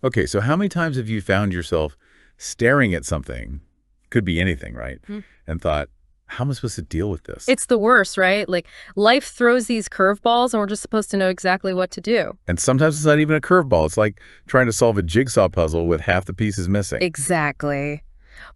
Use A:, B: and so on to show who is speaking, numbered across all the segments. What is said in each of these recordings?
A: Okay, so how many times have you found yourself staring at something, could be anything, right? And thought, how am I supposed to deal with this?
B: It's the worst, right? Like, life throws these curveballs, and we're just supposed to know exactly what to do.
A: And sometimes it's not even a curveball. It's like trying to solve a jigsaw puzzle with half the pieces missing.
B: Exactly.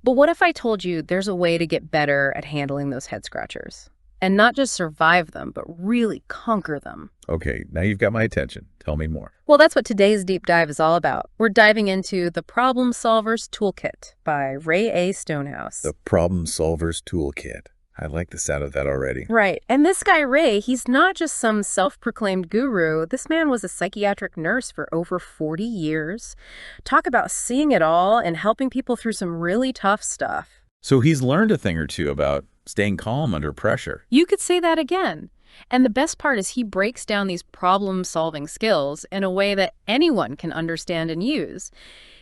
B: But what if I told you there's a way to get better at handling those head scratchers? And not just survive them, but really conquer them.
A: Okay, now you've got my attention. Tell me more.
B: Well, that's what today's deep dive is all about. We're diving into The Problem Solver's Toolkit by Rae A. Stonehouse.
A: The Problem Solver's Toolkit. I like the sound of that already.
B: Right. And this guy, Rae, he's not just some self-proclaimed guru. This man was a psychiatric nurse for over 40 years. Talk about seeing it all and helping people through some really tough stuff.
A: So he's learned a thing or two about staying calm under pressure.
B: You could say that again. And the best part is he breaks down these problem-solving skills in a way that anyone can understand and use.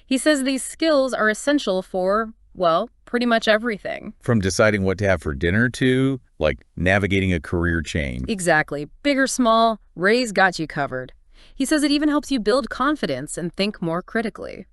B: He says these skills are essential for, well, pretty much everything.
A: From deciding what to have for dinner to, like, navigating a career change.
B: Exactly. Big or small, Rae's got you covered. He says it even helps you build confidence and think more critically.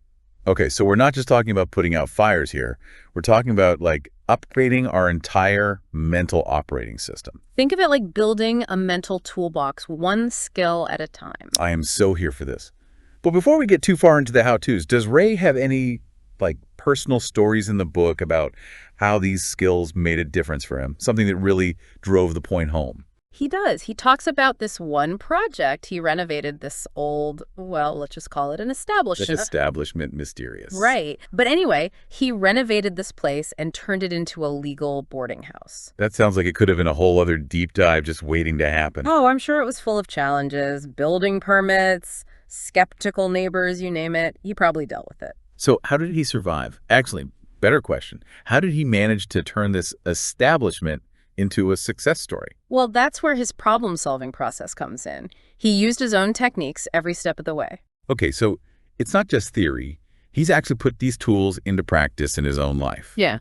A: Okay, so we're not just talking about putting out fires here. We're talking about, like, upgrading our entire mental operating system.
B: Think of it like building a mental toolbox, one skill at a time.
A: I am so here for this. But before we get too far into the how-tos, does Rae have any, like, personal stories in the book about how these skills made a difference for him? Something that really drove the point home?
B: He does. He talks about this one project. He renovated this old, well, let's just call it an establishment.
A: That establishment mysterious.
B: Right. But anyway, he renovated this place and turned it into a legal boarding house.
A: That sounds like it could have been a whole other deep dive just waiting to happen.
B: Oh, I'm sure it was full of challenges, building permits, skeptical neighbors, you name it. He probably dealt with it.
A: So how did he survive? Actually, better question. How did he manage to turn this establishment into a success story?
B: Well, that's where his problem-solving process comes in. He used his own techniques every step of the way.
A: Okay, so it's not just theory. He's actually put these tools into practice in his own life.
B: Yeah.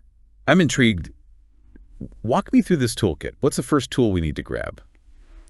A: I'm intrigued. Walk me through this toolkit. What's the first tool we need to grab?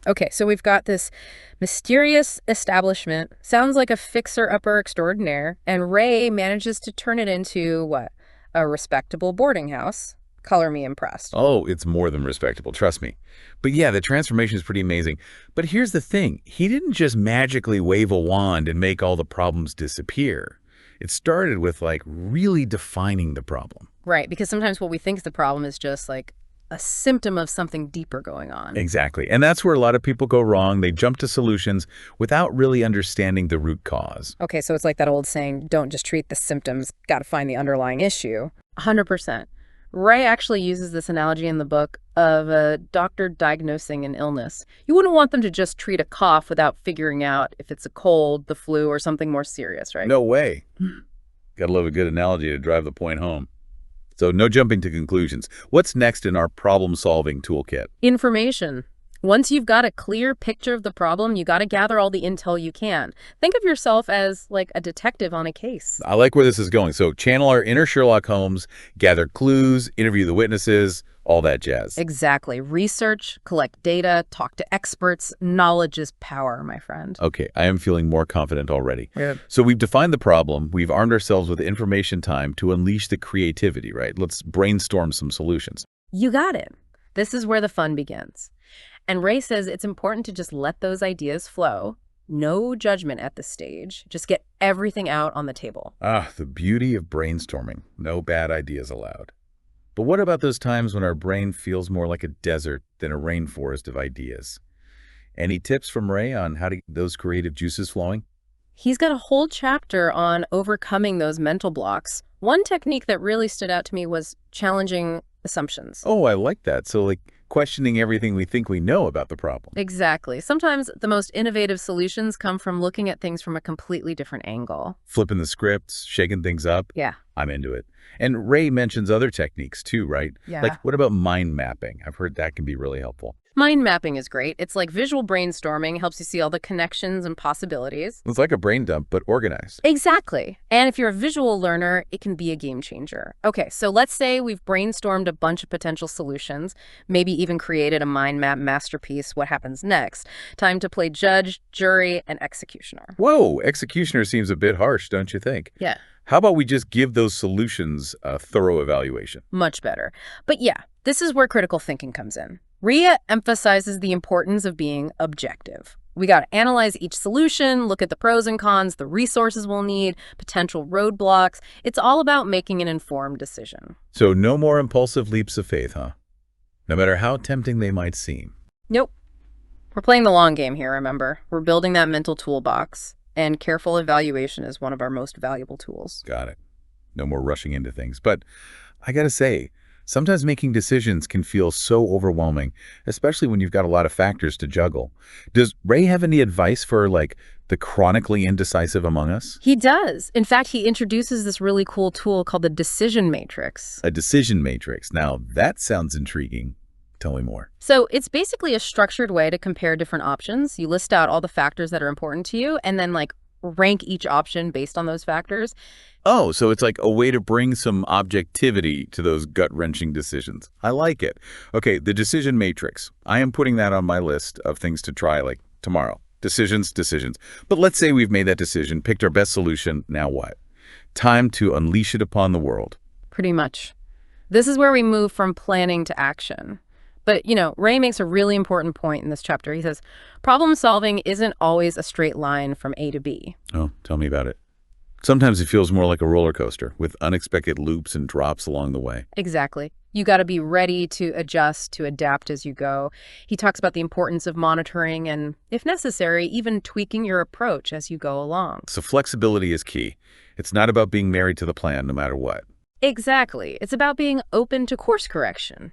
B: Okay, so we've got this mysterious establishment. Sounds like a fixer-upper extraordinaire, and Rae manages to turn it into, what, a respectable boarding house. Color me impressed.
A: Oh, it's more than respectable, trust me. But yeah, the transformation is pretty amazing. But here's the thing. He didn't just magically wave a wand and make all the problems disappear. It started with, like, really defining the problem.
B: Right, because sometimes what we think is the problem is just, like, a symptom of something deeper going on.
A: Exactly. And that's where a lot of people go wrong. They jump to solutions without really understanding the root cause.
B: Okay, so it's like that old saying, don't just treat the symptoms, got to find the underlying issue. 100%. Rae actually uses this analogy in the book of a doctor diagnosing an illness. You wouldn't want them to just treat a cough without figuring out if it's a cold, the flu, or something more serious, right?
A: No way. Gotta love a good analogy to drive the point home. So no jumping to conclusions. What's next in our problem-solving toolkit?
B: Information. Once you've got a clear picture of the problem, you got to gather all the intel you can. Think of yourself as like a detective on a case.
A: I like where this is going. So channel our inner Sherlock Holmes, gather clues, interview the witnesses, all that jazz.
B: Exactly. Research, collect data, talk to experts. Knowledge is power, my friend.
A: Okay, I am feeling more confident already.
B: Yeah.
A: So we've defined the problem. We've armed ourselves with information time to unleash the creativity, right? Let's brainstorm some solutions.
B: You got it. This is where the fun begins. And Rae says it's important to just let those ideas flow. No judgment at this stage. Just get everything out on the table.
A: Ah, the beauty of brainstorming. No bad ideas allowed. But what about those times when our brain feels more like a desert than a rainforest of ideas? Any tips from Rae on how to get those creative juices flowing?
B: He's got a whole chapter on overcoming those mental blocks. One technique that really stood out to me was challenging assumptions.
A: Oh, I like that. So, like, questioning everything we think we know about the problem.
B: Exactly. Sometimes the most innovative solutions come from looking at things from a completely different angle.
A: Flipping the scripts, shaking things up.
B: Yeah.
A: I'm into it. And Rae mentions other techniques too, right?
B: Yeah.
A: Like, what about mind mapping? I've heard that can be really helpful.
B: Mind mapping is great. It's like visual brainstorming, helps you see all the connections and possibilities.
A: It's like a brain dump, but organized.
B: Exactly. And if you're a visual learner, it can be a game changer. Okay, so let's say we've brainstormed a bunch of potential solutions, maybe even created a mind map masterpiece. What happens next? Time to play judge, jury, and executioner.
A: Whoa, executioner seems a bit harsh, don't you think?
B: Yeah.
A: How about we just give those solutions a thorough evaluation?
B: Much better. But yeah, this is where critical thinking comes in. Rae A emphasizes the importance of being objective. We got to analyze each solution, look at the pros and cons, the resources we'll need, potential roadblocks. It's all about making an informed decision.
A: So no more impulsive leaps of faith, huh? No matter how tempting they might seem.
B: Nope. We're playing the long game here, remember? We're building that mental toolbox, and careful evaluation is one of our most valuable tools.
A: Got it. No more rushing into things. But I gotta say, sometimes making decisions can feel so overwhelming, especially when you've got a lot of factors to juggle. Does Rae have any advice for, like, the chronically indecisive among us?
B: He does. In fact, he introduces this really cool tool called the decision matrix.
A: A decision matrix. Now, that sounds intriguing. Tell me more.
B: So it's basically a structured way to compare different options. You list out all the factors that are important to you and then, like, rank each option based on those factors.
A: Oh, so it's like a way to bring some objectivity to those gut-wrenching decisions. I like it. Okay, the decision matrix. I am putting that on my list of things to try, like, tomorrow. Decisions. But let's say we've made that decision, picked our best solution. Now what? Time to unleash it upon the world.
B: Pretty much. This is where we move from planning to action. But, Rae makes a really important point in this chapter. He says, problem solving isn't always a straight line from A to B.
A: Oh, tell me about it. Sometimes it feels more like a roller coaster with unexpected loops and drops along the way.
B: Exactly. You got to be ready to adjust, to adapt as you go. He talks about the importance of monitoring and, if necessary, even tweaking your approach as you go along.
A: So flexibility is key. It's not about being married to the plan no matter what.
B: Exactly. It's about being open to course correction,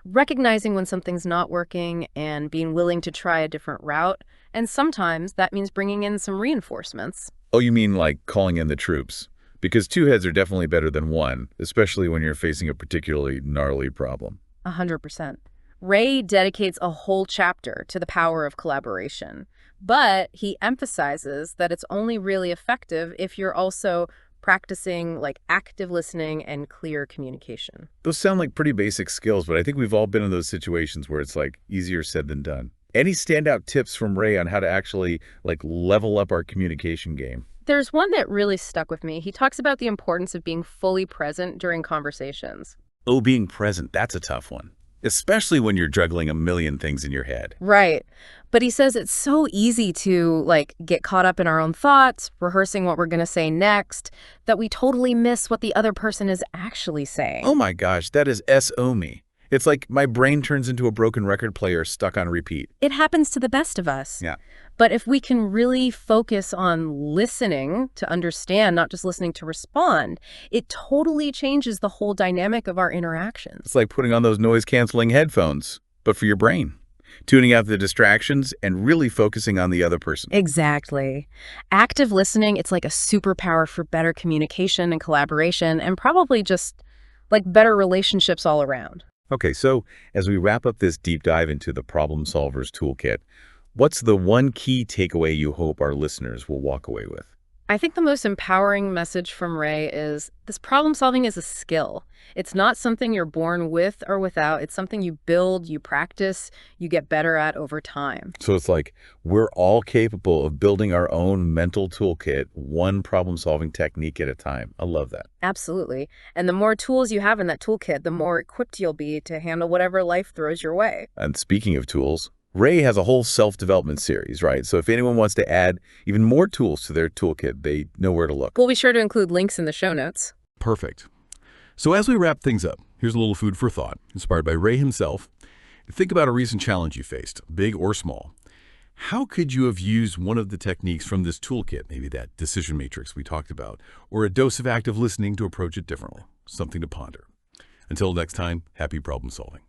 B: recognizing when something's not working and being willing to try a different route. And sometimes that means bringing in some reinforcements.
A: Oh, you mean like calling in the troops? Because two heads are definitely better than one, especially when you're facing a particularly gnarly problem.
B: 100%. Rae dedicates a whole chapter to the power of collaboration, but he emphasizes that it's only really effective if you're also practicing, like, active listening and clear communication.
A: Those sound like pretty basic skills, but I think we've all been in those situations where it's like easier said than done. Any standout tips from Rae on how to actually, like, level up our communication game?
B: There's one that really stuck with me. He talks about the importance of being fully present during conversations.
A: Oh, being present, that's a tough one. Especially when you're juggling a million things in your head.
B: Right. But he says it's so easy to, like, get caught up in our own thoughts, rehearsing what we're going to say next, that we totally miss what the other person is actually saying.
A: Oh my gosh, that is S.O. me. It's like my brain turns into a broken record player stuck on repeat.
B: It happens to the best of us.
A: Yeah.
B: But if we can really focus on listening to understand, not just listening to respond, it totally changes the whole dynamic of our interactions.
A: It's like putting on those noise-canceling headphones, but for your brain. Tuning out the distractions and really focusing on the other person.
B: Exactly. Active listening, it's like a superpower for better communication and collaboration, and probably just, like, better relationships all around.
A: Okay, so as we wrap up this deep dive into the Problem Solver's Toolkit, what's the one key takeaway you hope our listeners will walk away with?
B: I think the most empowering message from Rae is this problem solving is a skill. It's not something you're born with or without. It's something you build, you practice, you get better at over time.
A: So it's like we're all capable of building our own mental toolkit, one problem-solving technique at a time. I love that.
B: Absolutely. And the more tools you have in that toolkit, the more equipped you'll be to handle whatever life throws your way.
A: And speaking of tools, Rae has a whole self-development series, right? So if anyone wants to add even more tools to their toolkit, they know where to look.
B: We'll be sure to include links in the show notes.
C: Perfect. So as we wrap things up, here's a little food for thought, inspired by Rae himself. Think about a recent challenge you faced, big or small. How could you have used one of the techniques from this toolkit, maybe that decision matrix we talked about, or a dose of active listening to approach it differently? Something to ponder. Until next time, happy problem solving.